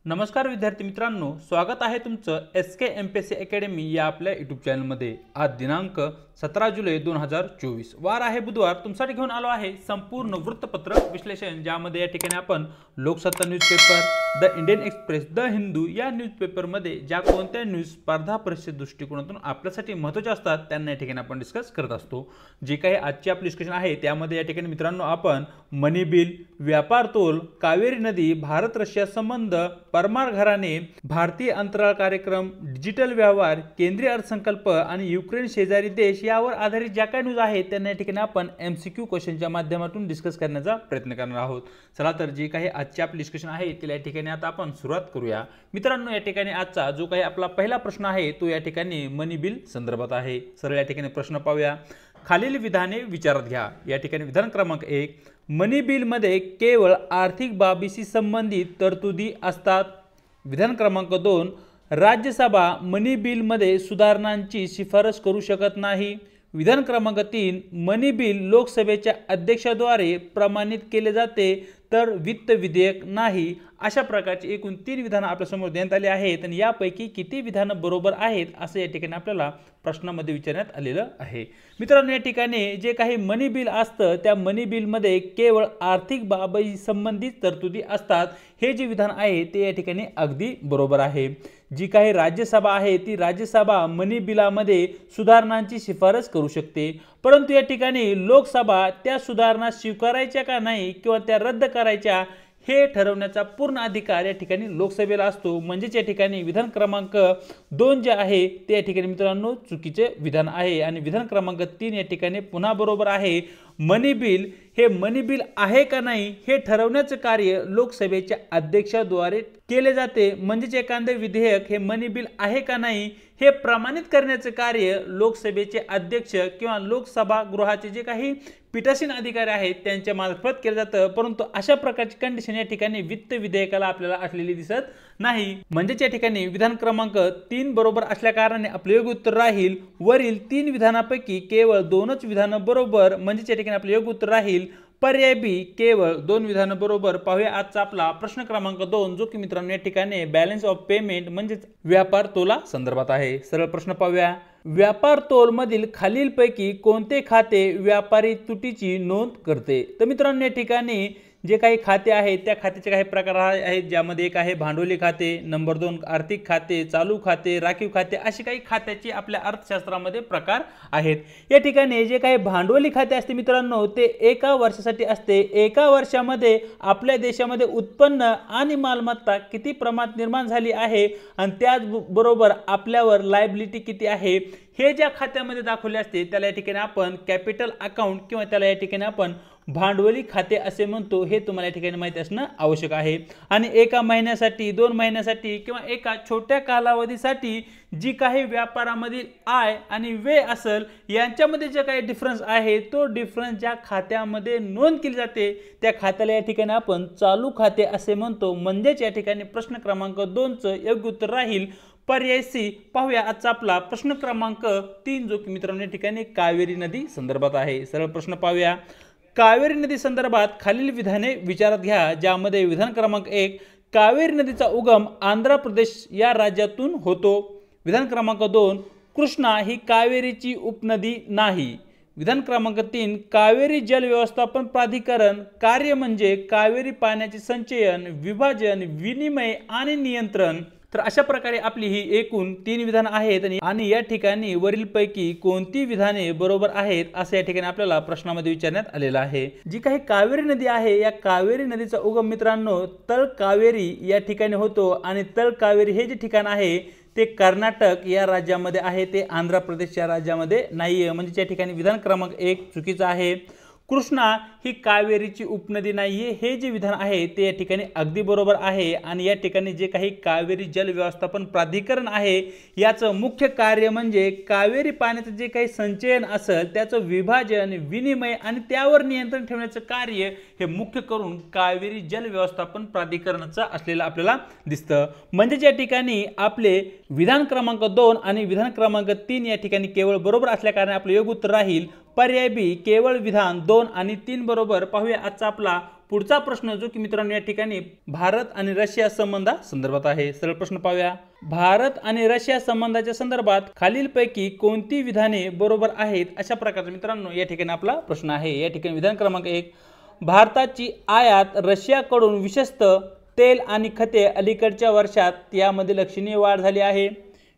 नमस्कार विद्यार्थी मित्रांनो, स्वागत आहे तुमचं SK MPSC अकॅडमी या आपल्या यूट्यूब चॅनलमध्ये। आज दिनांक 17 जुलै 2024 वार आहे बुधवार। तुमच्यासाठी घेऊन आलो आहे संपूर्ण वृत्तपत्र विश्लेषण, ज्यामध्ये या ठिकाणी आपण Loksatta newspaper, the Indian express, the Hindu या न्यूजपेपरमध्ये ज्या कोणत्या न्यूज स्पर्धा परीक्षे दृष्टिकोनातून आपल्यासाठी महत्त्वाच्या असतात त्यांना या ठिकाणी आपण डिस्कस करत असतो। जे काही आजची आपली डिस्कशन आहे त्यामध्ये या ठिकाणी मित्रांनो आपण मनी बिल, व्यापार तोल, कावेरी नदी, भारत रशिया संबंध, परमार घराणे, भारतीय अंतराळ कार्यक्रम, डिजिटल व्यवहार, केंद्रीय अर्थसंकल्प आणि युक्रेन शेजारी देश यावर आधारित ज्या काही न्यूज आहेत त्यांना या ठिकाणी आपण MCQ क्वेश्चनच्या माध्यमातून डिस्कस करण्याचा प्रयत्न करणार आहोत। चला तर जे काही आजची आपली डिस्कशन आहे तिला या ठिकाणी आता आपण सुरुवात करूया। मित्रांनो, या ठिकाणी आजचा जो काही आपला पहिला प्रश्न आहे तो या ठिकाणी मनी बिल संदर्भात आहे। सरळ या ठिकाणी प्रश्न पाहूया। खालील विधाने विचारात घ्या। या ठिकाणी विधान क्रमांक 1, मनी बिल मध्ये केवळ आर्थिक बाबीशी संबंधित तरतुदी असतात। विधान क्रमांक 2, राज्यसभा मनी बिल मध्ये सुधारणांची शिफारस करू शकत नाही। विधान क्रमांक 3, मनी बिल लोकसभेच्या अध्यक्षाद्वारे प्रमाणित केले जाते तर वित्त विधेयक नाही। अशा प्रकारची एकूण 3 विधानं आपल्या समोर देण्यात आली आहेत आणि यापैकी किती विधानं बरोबर आहेत असं या ठिकाणी आपल्याला प्रश्नामध्ये विचारण्यात आलेलं आहे। मित्रांनो, या ठिकाणी जे काही मनी बिल असतं त्या मनी बिल मध्ये केवळ आर्थिक बाबी संबंधित तरतुदी असतात हे जे विधान आहे ते या ठिकाणी अगदी बरोबर आहे। जी काही राज्यसभा आहे ती राज्यसभा मनी बिलामध्ये सुधारणांची शिफारस करू शकते, परंतु या ठिकाणी लोकसभा त्या सुधारणा स्वीकारायच्या का नाही किंवा त्या रद्द करायच्या हे ठरवण्याचा पूर्ण अधिकार या ठिकाणी लोकसभेला असतो। म्हणजेच या ठिकाणी विधान क्रमांक 2 जे आहे ते या ठिकाणी मित्रांनो चुकीचे विधान आहे आणि विधान क्रमांक 3 या ठिकाणी पुन्हा बरोबर आहे। मनी बिल हे मनी बिल आहे का नाही हे ठरवण्याचे कार्य लोकसभेच्या अध्यक्षाद्वारे केले जाते। म्हणजेच एखादे विधेयक हे मनी बिल आहे का नाही हे प्रमाणित करण्याचे कार्य लोकसभेचे अध्यक्ष किंवा लोकसभा गृहाचे जे काही पीठासीन अधिकारी आहेत त्यांच्या मार्फत केलं जातं, परंतु अशा प्रकारची कंडिशन या ठिकाणी वित्त विधेयकाला आपल्याला असलेली दिसत नाही। म्हणजेच या ठिकाणी विधान क्रमांक 3 बरोबर असल्या कारणाने आपले योग्य उत्तर राहील वरील 3 विधानापैकी केवळ 2च विधानं बरोबर। म्हणजेच या ठिकाणी आपले योग्य उत्तर राहील पर्याय बी, केवळ 2 विधानं बरोबर। पाहूया आजचा आपला प्रश्न क्रमांक 2, जो की मित्रांनो या ठिकाणी बॅलन्स ऑफ पेमेंट म्हणजेच व्यापार तोला संदर्भात आहे। सरळ प्रश्न पाहूया। व्यापार तोल मधील खालीलपैकी कोणते खाते व्यापारी तुटीची नोंद करते? तर मित्रांनो, या ठिकाणी जे काही खाते आहेत त्या खात्याचे काही प्रकार आहेत, ज्यामध्ये एक आहे भांडवली खाते, नंबर 2 आर्थिक खाते, चालू खाते, राखीव खाते, अशी काही खात्याची आपल्या अर्थशास्त्रामध्ये प्रकार आहेत। या ठिकाणी जे काही भांडवली खाते असते मित्रांनो ते एका वर्षासाठी असते। एका वर्षामध्ये आपल्या देशामध्ये उत्पन्न आणि मालमत्ता किती प्रमाणात निर्माण झाली आहे आणि त्याचबरोबर आपल्यावर लायबिलिटी किती आहे हे ज्या खात्यामध्ये दाखवले असते त्याला या ठिकाणी आपण कॅपिटल अकाउंट किंवा त्याला या ठिकाणी आपण भांडवली खाते असे म्हणतो। हे तुम्हाला या ठिकाणी माहिती असणं आवश्यक आहे। आणि एका महिन्यासाठी, 2 महिन्यासाठी किंवा एका छोट्या कालावधीसाठी जी काही व्यापारामधील आय आणि व्यय असेल यांच्यामध्ये जे काही डिफरन्स आहे तो डिफरन्स ज्या खात्यामध्ये नोंद केली जाते त्या खात्याला या ठिकाणी आपण चालू खाते असे म्हणतो। म्हणजेच या ठिकाणी प्रश्न क्रमांक 2चं योग्य उत्तर राहील पर्याय सी। पाहूया आजचा आपला प्रश्न क्रमांक 3, जो की मित्रांनो या ठिकाणी कावेरी नदी संदर्भात आहे। सरळ प्रश्न पाहूया। कावेरी नदी संदर्भात खालील विधाने विचारात घ्या, ज्यामध्ये विधान क्रमांक 1, कावेरी नदीचा उगम आंध्र प्रदेश या राज्यातून होतो। विधान क्रमांक 2, कृष्णा ही कावेरीची उपनदी नाही। विधान क्रमांक 3, कावेरी जल व्यवस्थापन प्राधिकरण कार्य म्हणजे कावेरी पाण्याचे संचयन, विभाजन, विनिमय आणि नियंत्रण। तर अशा प्रकारे आपली ही एकूण 3 विधान आहेत आणि या ठिकाणी वरीलपैकी कोणती विधाने बरोबर आहेत असं या ठिकाणी आपल्याला प्रश्नामध्ये विचारण्यात आलेलं आहे। जी काही कावेरी नदी आहे या कावेरी नदीचा उगम मित्रांनो तळ कावेरी या ठिकाणी होतो आणि तळ कावेरी हे जे ठिकाण आहे ते कर्नाटक या राज्यामध्ये आहे, ते आंध्र प्रदेशच्या राज्यामध्ये नाहीये। म्हणजे या ठिकाणी विधान क्रमांक 1 चुकीचं आहे। कृष्णा ही कावेरीची उपनदी नाहीये हे जे विधान आहे ते या ठिकाणी अगदी बरोबर आहे। आणि या ठिकाणी जे काही कावेरी जल व्यवस्थापन प्राधिकरण आहे याचं मुख्य कार्य म्हणजे कावेरी पाण्याचं जे काही संचयन असेल त्याचं विभाजन, विनिमय आणि त्यावर नियंत्रण ठेवण्याचं कार्य हे मुख्य करून कावेरी जल व्यवस्थापन प्राधिकरणाचं असलेलं आपल्याला दिसतं। म्हणजे या ठिकाणी आपले विधान क्रमांक 2 आणि विधान क्रमांक 3 या ठिकाणी केवळ बरोबर असल्या कारणाने आपले योग्य उत्तर राहील पर्याय बी, केवळ विधान 2 आणि 3 बरोबर। पाहूया आजचा आपला पुढचा प्रश्न जो की मित्रांनो या ठिकाणी भारत आणि रशिया संबंधासंदर्भात आहे। सरळ प्रश्न पाहूया। भारत आणि रशिया संबंधाच्या संदर्भात खालीलपैकी कोणती विधाने बरोबर आहेत, अशा प्रकारचा मित्रांनो या ठिकाणी आपला प्रश्न आहे। या ठिकाणी विधान क्रमांक 1, भारताची आयात रशियाकडून विशेषतः तेल आणि खते अलीकडच्या वर्षात यामध्ये लक्षणीय वाढ झाली आहे।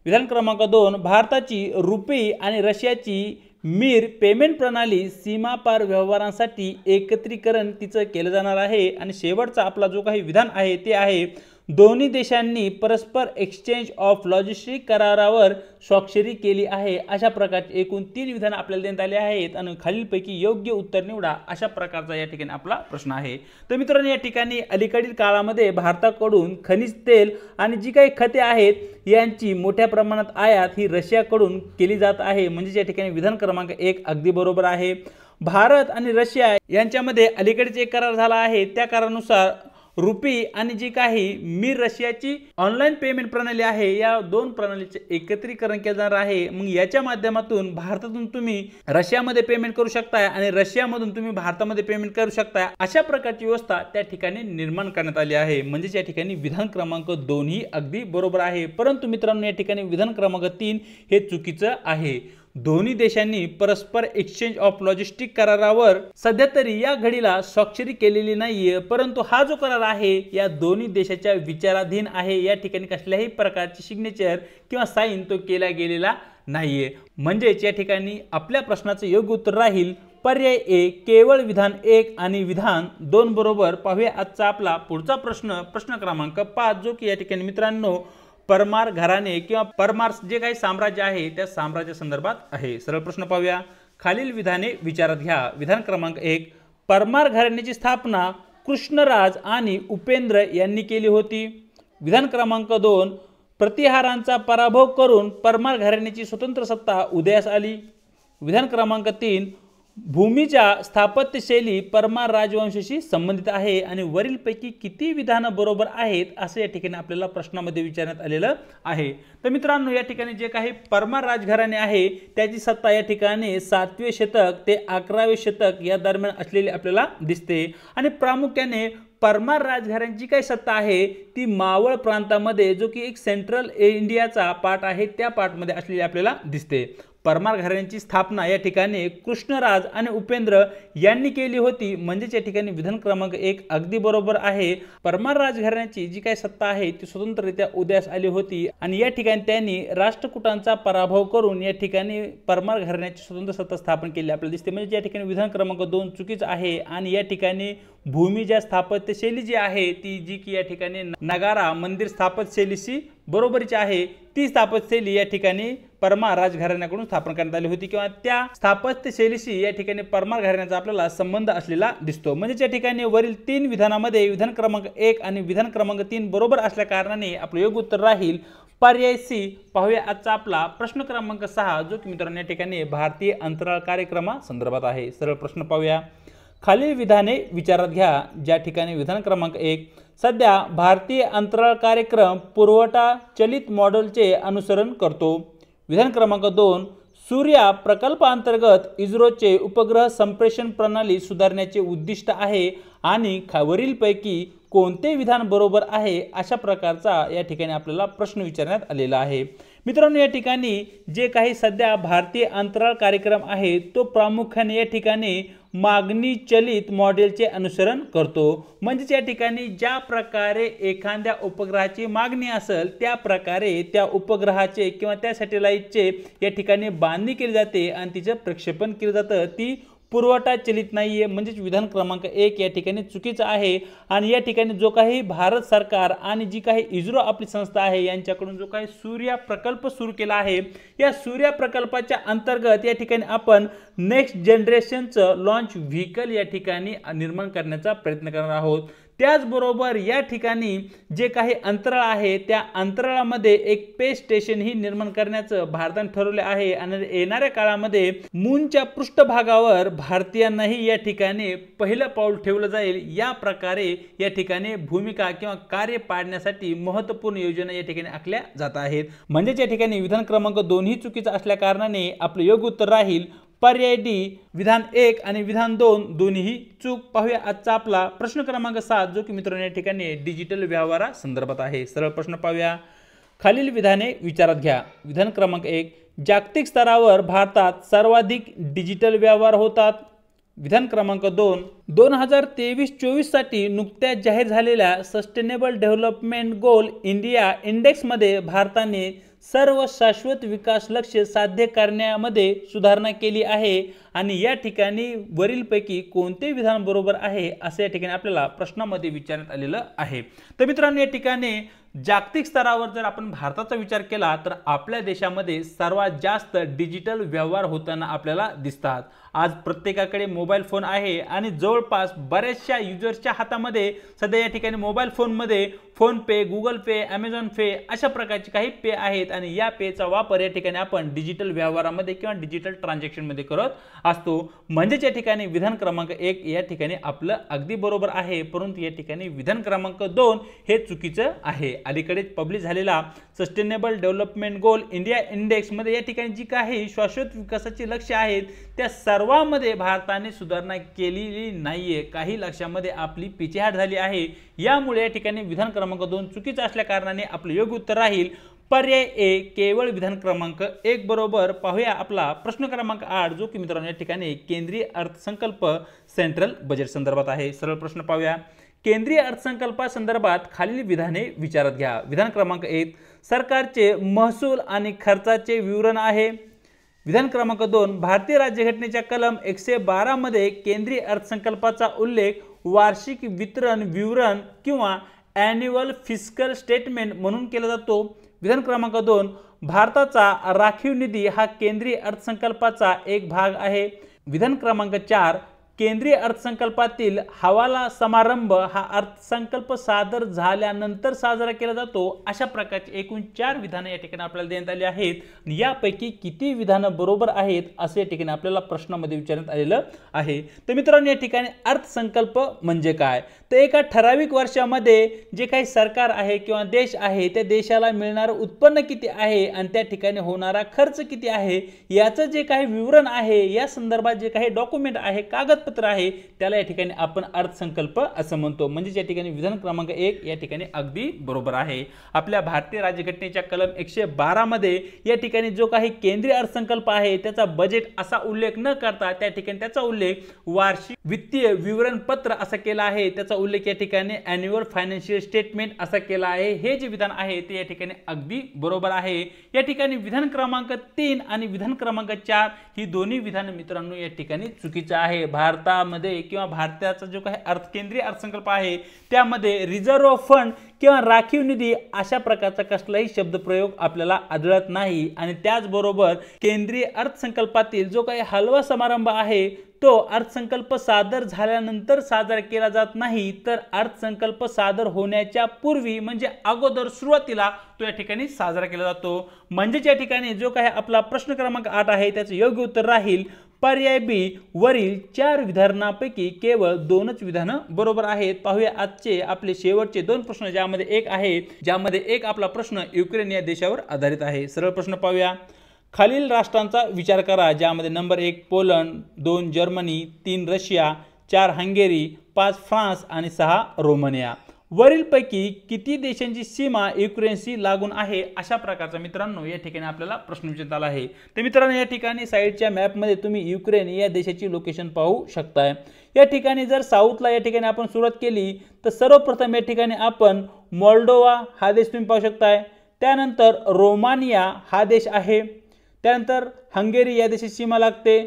विधान क्रमांक 2, भारताची रुपी आणि रशियाची मीर पेमेंट प्रणाली सीमापार व्यवहारांसाठी एकत्रीकरण तिचं केलं जाणार आहे। आणि शेवटचा आपला जो काही विधान आहे ते आहे, दोन्ही देशांनी परस्पर एक्सचेंज ऑफ लॉजिस्टिक करारावर स्वाक्षरी केली आहे। अशा प्रकारचे एकूण 3 विधान आपल्याला देण्यात आले आहेत आणि खालीलपैकी योग्य उत्तर निवडा, अशा प्रकारचा या ठिकाणी आपला प्रश्न आहे। तर मित्रांनो या ठिकाणी अलीकडील काळामध्ये भारताकडून खनिज तेल आणि जी काही खते आहेत यांची मोठ्या प्रमाणात आयात ही रशियाकडून केली जात आहे, म्हणजे या ठिकाणी विधान क्रमांक 1 अगदी बरोबर आहे। भारत आणि रशिया यांच्यामध्ये अलीकडेच एक करार झाला आहे, त्या करारानुसार रुपी आणि जी काही मीर रशियाची ऑनलाइन पेमेंट प्रणाली आहे या दोन प्रणालीचे एकत्रीकरण केले जाणार आहे। मग याच्या माध्यमातून भारतातून तुम्ही रशियामध्ये पेमेंट करू शकताय आणि रशियामधून तुम्ही भारतामध्ये पेमेंट करू शकताय, अशा प्रकारची व्यवस्था त्या ठिकाणी निर्माण करण्यात आली आहे। म्हणजे या ठिकाणी विधान क्रमांक 2 ही अगदी बरोबर आहे, परंतु मित्रांनो या ठिकाणी विधान क्रमांक 3 हे चुकीचं आहे। दोन्ही देशांनी परस्पर एक्सचेंज ऑफ लॉजिस्टिक करारावर सध्या तरी या घडीला स्वाक्षरी केलेली नाहीये, परंतु हा जो करार आहे या दोन्ही देशाच्या विचाराधीन आहे। या ठिकाणी कसल्याही प्रकारची सिग्नेचर किंवा साइन तो केला गेलेला नाहीये। म्हणजेच या ठिकाणी आपल्या प्रश्नाचं योग्य उत्तर राहील पर्याय ए, केवळ विधान 1 आणि विधान 2 बरोबर। पाहूया आजचा आपला पुढचा प्रश्न क्रमांक 5, जो की या ठिकाणी मित्रांनो परमार घराणे किंवा परमार जे काही साम्राज्य आहे त्या साम्राज्या संदर्भात आहे। सरळ प्रश्न पाहूया। खालील विधाने विचारात घ्या। विधान क्रमांक 1, परमार घराण्याची स्थापना कृष्णराज आणि उपेंद्र यांनी केली होती। विधान क्रमांक 2, प्रतिहारांचा पराभव करून परमार घराण्याची स्वतंत्र सत्ता उदयास आली। विधान क्रमांक 3, भूमीच्या स्थापत्यशैली परमार राजवंशाशी संबंधित आहे आणि वरीलपैकी किती विधानं बरोबर आहेत असं या ठिकाणी आपल्याला प्रश्नामध्ये विचारण्यात आलेलं आहे। तर मित्रांनो या ठिकाणी जे काही परमार राजघराणे आहे त्याची सत्ता या ठिकाणी 7वे शतक ते 11वे शतक या दरम्यान असलेली आपल्याला दिसते आणि प्रामुख्याने परमार राजघराण्यांची काही सत्ता आहे ती मावळ प्रांतामध्ये, जो की एक सेंट्रल इंडियाचा पार्ट आहे, त्या पार्टमध्ये असलेली आपल्याला दिसते। परमार घराण्यांची स्थापना या ठिकाणी कृष्णराज आणि उपेंद्र यांनी केली होती, म्हणजे या ठिकाणी विधान क्रमांक 1 अगदी बरोबर आहे। परमार राजघराण्याची जी काही सत्ता आहे ती स्वतंत्ररित्या उदयास आली होती आणि या ठिकाणी त्यांनी राष्ट्रकूटांचा पराभव करून या ठिकाणी परमार घराण्याची स्वतंत्र सत्ता स्थापन केली आपल्याला दिसते। म्हणजे या ठिकाणी विधान क्रमांक 2 चुकीचं आहे आणि या ठिकाणी भूमी ज्या स्थापत्यशैली जी आहे ती जी की या ठिकाणी नगारा मंदिर स्थापत्यशैलीशी बरोबरीची आहे, ती स्थापत्यशैली या ठिकाणी परमार राजघराण्याकडून स्थापन करण्यात आली होती किंवा त्या स्थापत्यशैलीशी या ठिकाणी परमार घराण्याचा आपल्याला संबंध असलेला दिसतो। म्हणजे या ठिकाणी वरील 3 विधानामध्ये विधान क्रमांक 1 आणि विधान क्रमांक 3 बरोबर असल्या कारणाने आपलं योग्य उत्तर राहील पर्याय सी। पाहूया आजचा आपला प्रश्न क्रमांक 6, जो की मित्रांनो या ठिकाणी भारतीय अंतराळ कार्यक्रमा संदर्भात आहे। सरळ प्रश्न पाहूया। खालील विधाने विचारात घ्या। ज्या ठिकाणी विधान क्रमांक 1, सध्या भारतीय अंतराळ कार्यक्रम पुरवठा चलित मॉडेलचे अनुसरण करतो। विधान क्रमांक 2, सूर्या प्रकल्पांतर्गत इस्रोचे उपग्रह संप्रेषण प्रणाली सुधारण्याचे उद्दिष्ट आहे आणि वरीलपैकी कोणते विधान बरोबर आहे, अशा प्रकारचा या ठिकाणी आपल्याला प्रश्न विचारण्यात आलेला आहे। मित्रांनो या ठिकाणी जे काही सध्या भारतीय अंतराळ कार्यक्रम आहे तो प्रामुख्याने या ठिकाणी मागणी चलित मॉडेलचे अनुसरण करतो। म्हणजे या ठिकाणी ज्या प्रकारे एखाद्या उपग्रहाची मागणी असेल त्या प्रकारे त्या उपग्रहाचे किंवा त्या सॅटेलाइटचे या ठिकाणी बांधणी केली जाते आणि तिचं प्रक्षेपण केलं जातं, ती पुरवठा चलित नाहीये। म्हणजे विधान क्रमांक 1 या ठिकाणी चुकीचं आहे आणि या ठिकाणी जो काही भारत सरकार आणि जी काही इस्रो आपली संस्था आहे यांच्याकडून जो काही सूर्या प्रकल्प सुरू केला आहे, या सूर्या प्रकल्पाच्या अंतर्गत या ठिकाणी आपण नेक्स्ट जनरेशनचं लॉन्च व्हेकल या ठिकाणी निर्माण करण्याचा प्रयत्न करणार आहोत। त्याचबरोबर या ठिकाणी जे काही अंतराळ आहे त्या अंतराळामध्ये एक स्पेस स्टेशन ही निर्माण करण्याचं भारताने ठरवले आहे आणि येणाऱ्या काळामध्ये मूनच्या पृष्ठभागावर भारतीयांनाही या ठिकाणी पहिलं पाऊल ठेवलं जाईल। या प्रकारे या ठिकाणी भूमिका किंवा कार्य पाडण्यासाठी महत्त्वपूर्ण योजना या ठिकाणी आखल्या जात आहेत। म्हणजे या ठिकाणी विधान क्रमांक 2 ही चुकीचा असल्या कारणाने आपलं योग्य उत्तर राहील पर्याय डी विधान 1 आणि विधान 2 दोन्ही चूक। पाहूया आजचा आपला प्रश्न क्रमांक 7 जो की मित्रांनो या ठिकाणी डिजिटल व्यवहारा संदर्भात आहे। सरळ प्रश्न पाहूया, खालील विधाने विचारात घ्या। विधान क्रमांक 1, जागतिक स्तरावर भारतात सर्वाधिक डिजिटल व्यवहार होतात। विधान क्रमांक 2, 2023-24 साठी नुकत्याच जाहीर झालेल्या सस्टेनेबल डेव्हलपमेंट गोल इंडिया इंडेक्समध्ये भारताने सर्व शाश्वत विकास लक्ष्य साध्य करण्यामध्ये सुधारणा केली आहे आणि या ठिकाणी वरीलपैकी कोणते विधान बरोबर आहे असे या ठिकाणी आपल्याला प्रश्नामध्ये विचारण्यात आलेलं आहे। तर मित्रांनो या ठिकाणी जागतिक स्तरावर जर आपण भारताचा विचार केला तर आपल्या देशामध्ये सर्वात जास्त डिजिटल व्यवहार होताना आपल्याला दिसतात। आज प्रत्येकाकडे मोबाईल फोन आहे आणि जवळपास बऱ्याचशा युजर्सच्या हातामध्ये सध्या या ठिकाणी मोबाईल फोनमध्ये फोन पे, गुगल पे, अमेझॉन पे अशा प्रकारचे काही पे आहेत आणि या पेचा वापर या ठिकाणी आपण डिजिटल व्यवहारामध्ये किंवा डिजिटल ट्रान्झॅक्शन मध्ये करत असतो। म्हणजे या ठिकाणी विधान क्रमांक 1 या ठिकाणी आपलं अगदी बरोबर आहे, परंतु या ठिकाणी विधान क्रमांक 2 हे चुकीचं आहे। अलीकडेच पब्लिश झालेला सस्टेनेबल डेव्हलपमेंट गोल इंडिया इंडेक्स मध्ये या ठिकाणी जी काही शाश्वत विकासाची लक्ष्य आहेत त्या सर्वांमध्ये भारताने सुधारणा केलेली नाहीये। काही लक्ष्यामध्ये आपली पिछेहाट झाली आहे। यामुळे या ठिकाणी विधान क्रमांक 2 चुकीचा असल्या कारणाने आपले योग्य उत्तर राहील पर्याय ए, केवळ विधान क्रमांक 1 बरोबर। पाहूया आपला प्रश्न क्रमांक 8 जो की मित्रांनो या ठिकाणी केंद्रीय अर्थसंकल्प सेंट्रल बजेट संदर्भात आहे। सरळ प्रश्न पाहूया, केंद्रीय अर्थसंकल्पासंदर्भात खालील विधाने विचारात घ्या। विधान क्रमांक 1, सरकारचे महसूल आणि खर्चाचे विवरण आहे। विधान क्रमांक 2, भारतीय राज्यघटनेच्या कलम 112 मध्ये केंद्रीय अर्थसंकल्पाचा उल्लेख वार्षिक वितरण विवरण किंवा ॲन्युअल फिस्कल स्टेटमेंट म्हणून केला जातो। विधान क्रमांक 2, भारताचा राखीव निधी हा केंद्रीय अर्थसंकल्पाचा एक भाग आहे। विधान क्रमांक 4, केंद्रीय अर्थसंकल्पातील हवाला समारंभ हा अर्थसंकल्प सादर झाल्यानंतर साजरा केला जातो। अशा प्रकारचे एकूण 4 विधाने या ठिकाणी आपल्याला देण्यात आली आहेत। यापैकी किती विधानं बरोबर आहेत असे या ठिकाणी आपल्याला प्रश्नामध्ये विचारण्यात आलेलं आहे। तर मित्रांनो या ठिकाणी अर्थसंकल्प म्हणजे काय, तर एका ठराविक वर्षामध्ये जे काही सरकार आहे किंवा देश आहे त्या देशाला मिळणारं उत्पन्न किती आहे आणि त्या ठिकाणी होणारा खर्च किती आहे याचं जे काही विवरण आहे, या संदर्भात जे काही डॉक्युमेंट आहे, कागदपत्र आहे, त्याला या ठिकाणी आपण अर्थसंकल्प असं म्हणतो। म्हणजे या ठिकाणी विधान क्रमांक 1 या ठिकाणी अगदी बरोबर आहे। आपल्या भारतीय राज्यघटनेच्या कलम 112 मध्ये या ठिकाणी जो काही केंद्रीय अर्थसंकल्प आहे त्याचा बजेट असा उल्लेख न करता त्या ठिकाणी त्याचा उल्लेख वार्षिक वित्तीय विवरणपत्र असा केला आहे। त्याचा उल्लेख या ठिकाणी ॲन्युअल फायनान्शियल स्टेटमेंट असा केला आहे। हे जे विधान आहे ते या ठिकाणी अगदी बरोबर आहे। या ठिकाणी विधान क्रमांक 3 आणि विधान क्रमांक 4 ही दोन्ही विधान मित्रांनो या ठिकाणी चुकीचं आहे। भारतामध्ये किंवा भारताचा जो काही केंद्रीय अर्थसंकल्प आहे त्यामध्ये रिझर्व्ह फंड किंवा राखीव निधी अशा प्रकारचा कसलाही शब्दप्रयोग आपल्याला आढळत नाही आणि त्याचबरोबर केंद्रीय अर्थसंकल्पातील जो काही हलवा समारंभ आहे तो अर्थसंकल्प सादर झाल्यानंतर साजरा केला जात नाही, तर अर्थसंकल्प सादर होण्याच्या पूर्वी म्हणजे अगोदर सुरुवातीला तो या ठिकाणी साजरा केला जातो। म्हणजे या ठिकाणी जो काही आपला प्रश्न क्रमांक 8 आहे त्याचे योग्य उत्तर राहील पर्याय बी, वरील 4 विधानांपैकी केवळ 2च विधानं बरोबर आहेत। पाहूया आजचे आपले शेवटचे 2 प्रश्न, ज्यामध्ये एक आपला प्रश्न युक्रेन या देशावर आधारित आहे। सरळ प्रश्न पाहूया, खालील राष्ट्रांचा विचार करा ज्यामध्ये number 1 Poland, 2 Germany, 3 Russia, 4 Hungary, 5 France आणि 6 रोमानिया। वरीलपैकी किती देशांची सीमा युक्रेनशी लागून आहे अशा प्रकारचा मित्रांनो या ठिकाणी आपल्याला प्रश्न विचारण्यात आला आहे। तर मित्रांनो या ठिकाणी साइडच्या मॅपमध्ये तुम्ही युक्रेन या देशाची लोकेशन पाहू शकताय। या ठिकाणी जर साऊथला या ठिकाणी आपण सुरुवात केली तर सर्वप्रथम या ठिकाणी आपण मोल्डोवा हा देश तुम्ही पाहू शकताय, त्यानंतर रोमानिया हा देश आहे, त्यानंतर हंगेरी या देशाची सीमा लागते,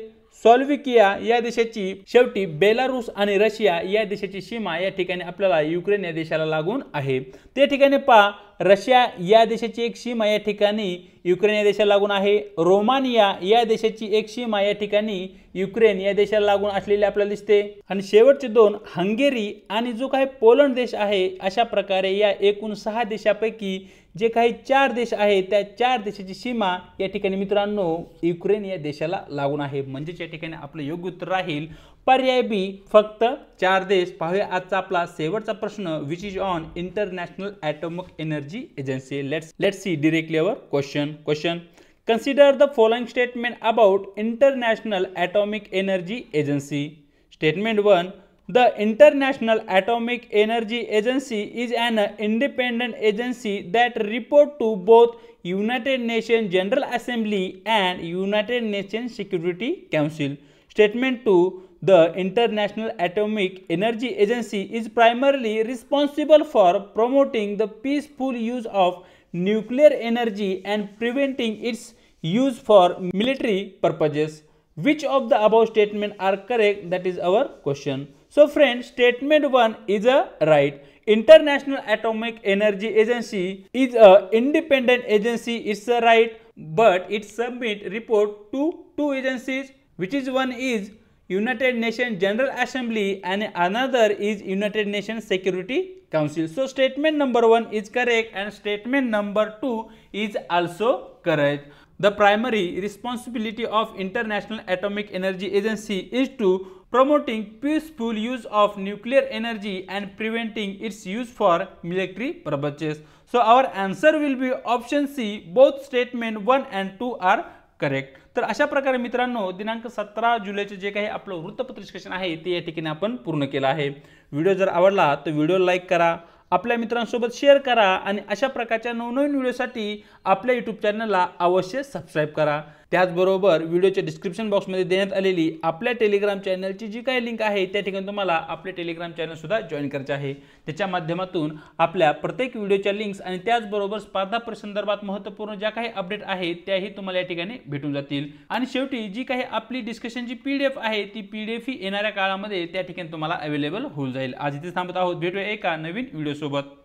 स्लोव्हाकिया या देशाची, शेवटी बेलारूस आणि रशिया या देशाची सीमा या ठिकाणी आपल्याला युक्रेन या देशाला लागून आहे। त्या ठिकाणी पहा रशिया या देशाची एक सीमा या ठिकाणी युक्रेन या देशाला लागून आहे, रोमानिया या देशाची एक सीमा या ठिकाणी युक्रेन या देशाला लागून असलेली आपल्याला दिसते आणि शेवटचे 2 हंगेरी आणि जो काही पोलंड देश आहे। अशा प्रकारे या एकूण 6 देशापैकी जे काही 4 देश आहेत त्या 4 देशाची सीमा या ठिकाणी मित्रांनो युक्रेन या देशाला लागून आहे। म्हणजे या ठिकाणी आपलं योग्य उत्तर राहील पर्याय बी, फक्त 4 देश। पाहूया आजचा आपला शेवटचा प्रश्न, which is on international atomic energy agency. Let's see directly our question. Consider the following statement about International Atomic Energy Agency. Statement 1. The International Atomic Energy Agency is an independent agency that reports to both United Nations General Assembly and United Nations Security Council. Statement 2. The International Atomic Energy Agency is primarily responsible for promoting the peaceful use of nuclear energy and preventing its use for military purposes. Which of the above statements are correct? That is our question. So friends, statement 1 is a right. International Atomic Energy Agency is a independent agency. It's a right, but it submit report to two agencies, which is one is United Nations General Assembly and another is United Nations Security Council. So statement number 1 is correct and statement number 2 is also correct. The primary responsibility of International Atomic Energy Agency is to promoting peaceful use of nuclear energy and preventing its use for military purposes. So our answer will be option C. Both statement 1 and 2 are correct. तर अशा प्रकारे मित्रांनो दिनांक 17 जुलैचे जे काही आपलं वृत्तपत्र discussion आहे ते या ठिकाणी आपण पूर्ण केलं आहे. व्हिडिओ जर आवडला तर व्हिडिओ लाईक करा, आपल्या मित्रांसोबत शेअर करा आणि अशा प्रकारच्या नवनवीन व्हिडिओसाठी आपल्या YouTube चॅनलला अवश्य सबस्क्राइब करा. त्याचबरोबर व्हिडिओच्या डिस्क्रिप्शन बॉक्समध्ये देण्यात आलेली आपल्या टेलिग्राम चॅनलची जी काही लिंक आहे त्या ठिकाणी तुम्हाला आपले टेलिग्राम चॅनल सुद्धा जॉइन करायचे आहे. त्याच्या माध्यमातून आपल्या प्रत्येक व्हिडिओच्या लिंक्स आणि त्याचबरोबर स्पर्धा परीक्षेसंदर्भात महत्त्वपूर्ण ज्या काही अपडेट आहेत त्याही तुम्हाला या ठिकाणी भेटून जातील. आणि शेवटी जी काही आपली डिस्कशनची PDF आहे ती PDF ही येणाऱ्या काळामध्ये त्या ठिकाणी तुम्हाला अवेलेबल होऊन जाईल. आज इथे थांबत आहोत. भेटूया एका नवीन व्हिडिओ सोबत.